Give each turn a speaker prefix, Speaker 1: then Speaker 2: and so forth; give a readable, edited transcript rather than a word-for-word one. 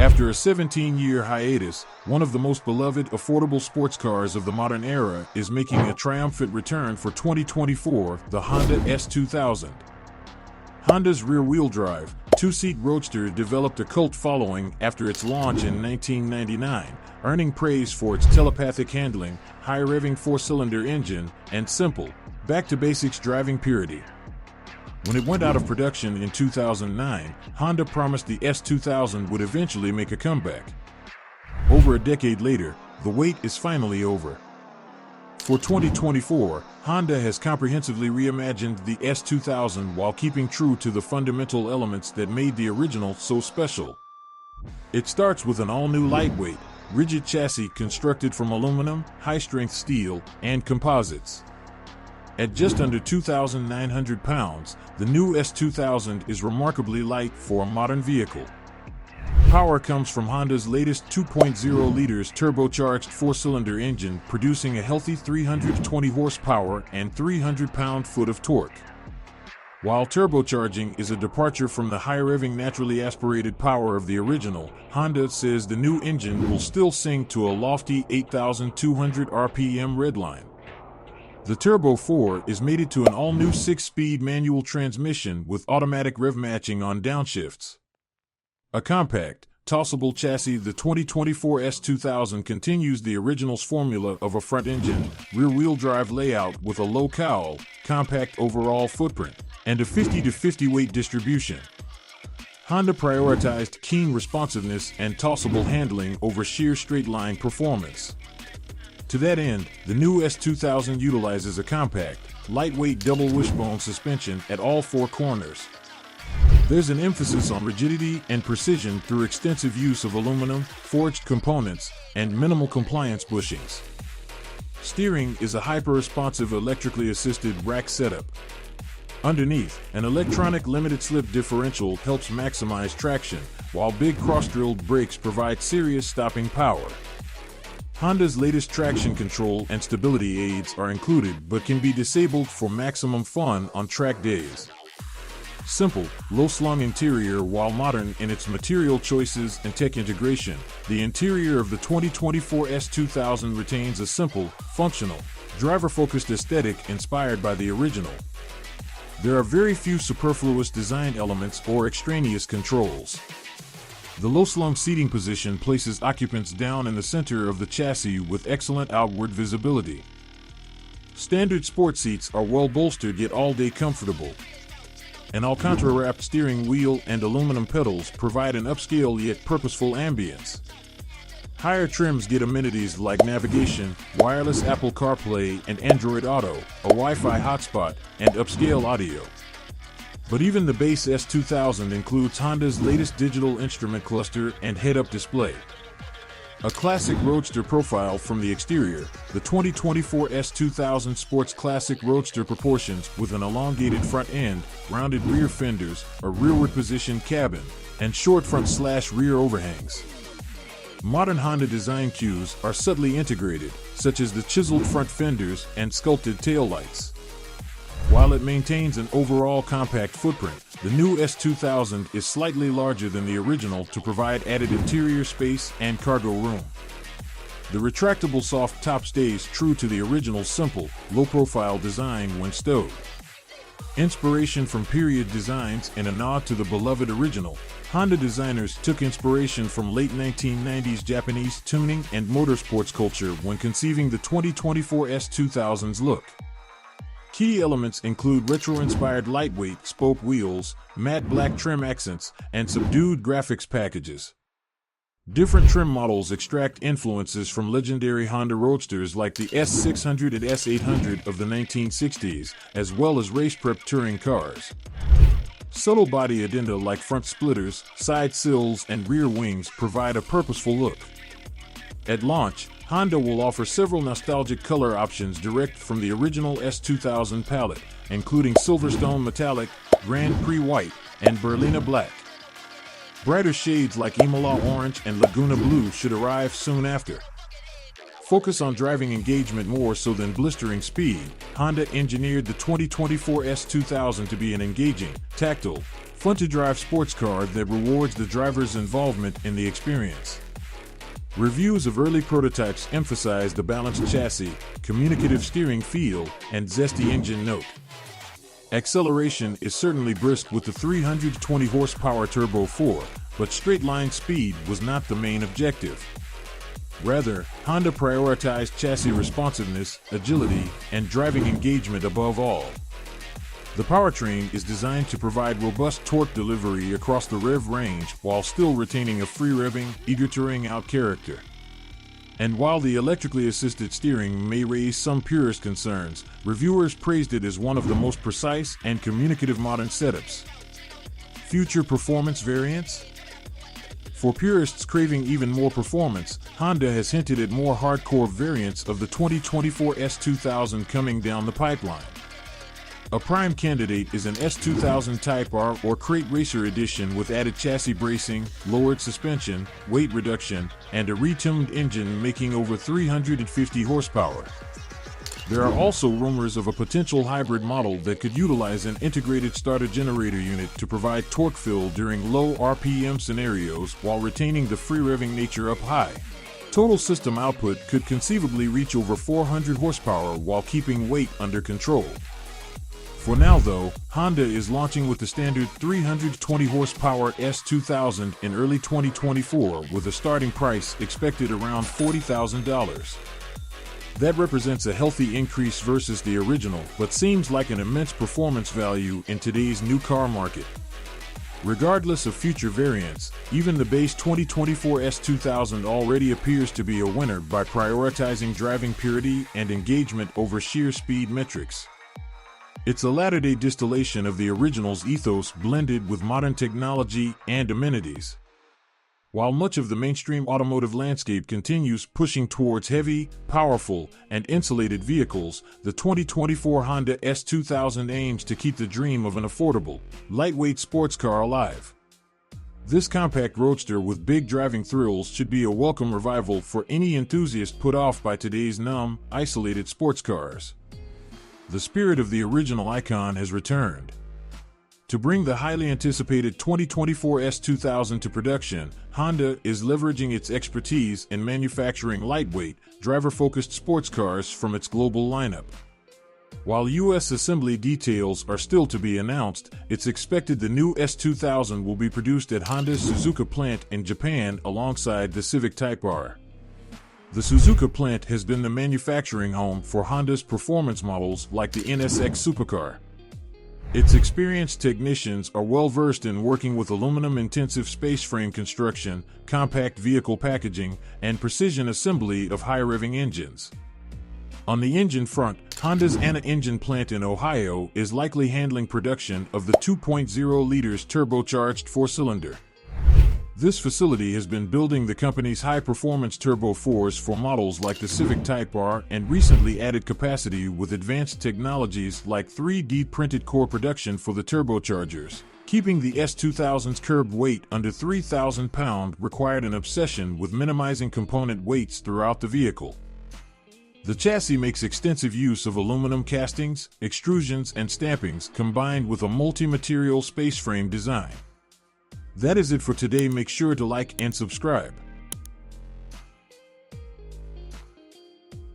Speaker 1: After a 17-year hiatus, one of the most beloved affordable sports cars of the modern era is making a triumphant return for 2024, the Honda S2000. Honda's rear-wheel drive, two-seat roadster developed a cult following after its launch in 1999, earning praise for its telepathic handling, high-revving four-cylinder engine, and simple, back-to-basics driving purity. When it went out of production in 2009, Honda promised the S2000 would eventually make a comeback. Over a decade later, the wait is finally over. For 2024, Honda has comprehensively reimagined the S2000 while keeping true to the fundamental elements that made the original so special. It starts with an all-new lightweight, rigid chassis constructed from aluminum, high-strength steel, and composites. At just under 2,900 pounds, the new S2000 is remarkably light for a modern vehicle. Power comes from Honda's latest 2.0 liters turbocharged four-cylinder engine, producing a healthy 320 horsepower and 300 pound-foot of torque. While turbocharging is a departure from the high-revving naturally aspirated power of the original, Honda says the new engine will still sing to a lofty 8,200 RPM redline. The Turbo 4 is mated to an all-new 6-speed manual transmission with automatic rev matching on downshifts. A compact, tossable chassis, the 2024 S2000 continues the original's formula of a front-engine, rear-wheel drive layout with a low cowl, compact overall footprint, and a 50-50 weight distribution. Honda prioritized keen responsiveness and tossable handling over sheer straight-line performance. To that end, the new S2000 utilizes a compact, lightweight double wishbone suspension at all four corners. There's an emphasis on rigidity and precision through extensive use of aluminum, forged components, and minimal compliance bushings. Steering is a hyper-responsive electrically assisted rack setup. Underneath, an electronic limited-slip differential helps maximize traction, while big cross-drilled brakes provide serious stopping power. Honda's latest traction control and stability aids are included but can be disabled for maximum fun on track days. Simple, low-slung interior. While modern in its material choices and tech integration, the interior of the 2024 S2000 retains a simple, functional, driver-focused aesthetic inspired by the original. There are very few superfluous design elements or extraneous controls. The low-slung seating position places occupants down in the center of the chassis with excellent outward visibility. Standard sport seats are well bolstered yet all-day comfortable. An Alcantara-wrapped steering wheel and aluminum pedals provide an upscale yet purposeful ambience. Higher trims get amenities like navigation, wireless Apple CarPlay and Android Auto, a Wi-Fi hotspot, and upscale audio. But even the base S2000 includes Honda's latest digital instrument cluster and head-up display. A classic roadster profile from the exterior, the 2024 S2000 sports classic roadster proportions with an elongated front end, rounded rear fenders, a rearward-positioned cabin, and short front/rear overhangs. Modern Honda design cues are subtly integrated, such as the chiseled front fenders and sculpted taillights. While it maintains an overall compact footprint, the new S2000 is slightly larger than the original to provide added interior space and cargo room. The retractable soft top stays true to the original's simple, low-profile design when stowed. Inspiration from period designs and a nod to the beloved original, Honda designers took inspiration from late 1990s Japanese tuning and motorsports culture when conceiving the 2024 S2000's look. Key elements include retro-inspired lightweight spoke wheels, matte black trim accents, and subdued graphics packages. Different trim models extract influences from legendary Honda roadsters like the S600 and S800 of the 1960s, as well as race-prep touring cars. Subtle body addenda like front splitters, side sills, and rear wings provide a purposeful look. At launch, Honda will offer several nostalgic color options direct from the original S2000 palette, including Silverstone Metallic, Grand Prix White, and Berlina Black. Brighter shades like Imola Orange and Laguna Blue should arrive soon after. focus on driving engagement more so than blistering speed, Honda engineered the 2024 S2000 to be an engaging, tactile, fun-to-drive sports car that rewards the driver's involvement in the experience. Reviews of early prototypes emphasize the balanced chassis, communicative steering feel, and zesty engine note. Acceleration is certainly brisk with the 320 horsepower Turbo 4, but straight-line speed was not the main objective. Rather, Honda prioritized chassis responsiveness, agility, and driving engagement above all. The powertrain is designed to provide robust torque delivery across the rev range while still retaining a free-revving, eager-to-ring-out character. And while the electrically assisted steering may raise some purist concerns, reviewers praised it as one of the most precise and communicative modern setups. Future performance variants? For purists craving even more performance, Honda has hinted at more hardcore variants of the 2024 S2000 coming down the pipeline. A prime candidate is an S2000 Type R or Crate Racer Edition with added chassis bracing, lowered suspension, weight reduction, and a retuned engine making over 350 horsepower. There are also rumors of a potential hybrid model that could utilize an integrated starter-generator unit to provide torque fill during low RPM scenarios while retaining the free-revving nature up high. Total system output could conceivably reach over 400 horsepower while keeping weight under control. For now though, Honda is launching with the standard 320 horsepower S2000 in early 2024 with a starting price expected around $40,000. That represents a healthy increase versus the original, but seems like an immense performance value in today's new car market. Regardless of future variants, even the base 2024 S2000 already appears to be a winner by prioritizing driving purity and engagement over sheer speed metrics. It's a latter-day distillation of the original's ethos blended with modern technology and amenities. While much of the mainstream automotive landscape continues pushing towards heavy, powerful, and insulated vehicles, the 2024 Honda S2000 aims to keep the dream of an affordable, lightweight sports car alive. This compact roadster with big driving thrills should be a welcome revival for any enthusiast put off by today's numb, isolated sports cars. The spirit of the original icon has returned. To bring the highly anticipated 2024 S2000 to production, Honda is leveraging its expertise in manufacturing lightweight, driver-focused sports cars from its global lineup. While U.S. assembly details are still to be announced, it's expected the new S2000 will be produced at Honda's Suzuka plant in Japan alongside the Civic Type R. The Suzuka plant has been the manufacturing home for Honda's performance models like the NSX supercar. Its experienced technicians are well versed in working with aluminum-intensive space frame construction, compact vehicle packaging, and precision assembly of high-revving engines. On the engine front, Honda's Anna engine plant in Ohio is likely handling production of the 2.0 liters turbocharged four-cylinder. This facility has been building the company's high-performance Turbo 4s for models like the Civic Type R and recently added capacity with advanced technologies like 3D printed core production for the turbochargers. Keeping the S2000's curb weight under 3,000 pounds required an obsession with minimizing component weights throughout the vehicle. The chassis makes extensive use of aluminum castings, extrusions, and stampings combined with a multi-material space frame design. That is it for today. Make sure to like and subscribe.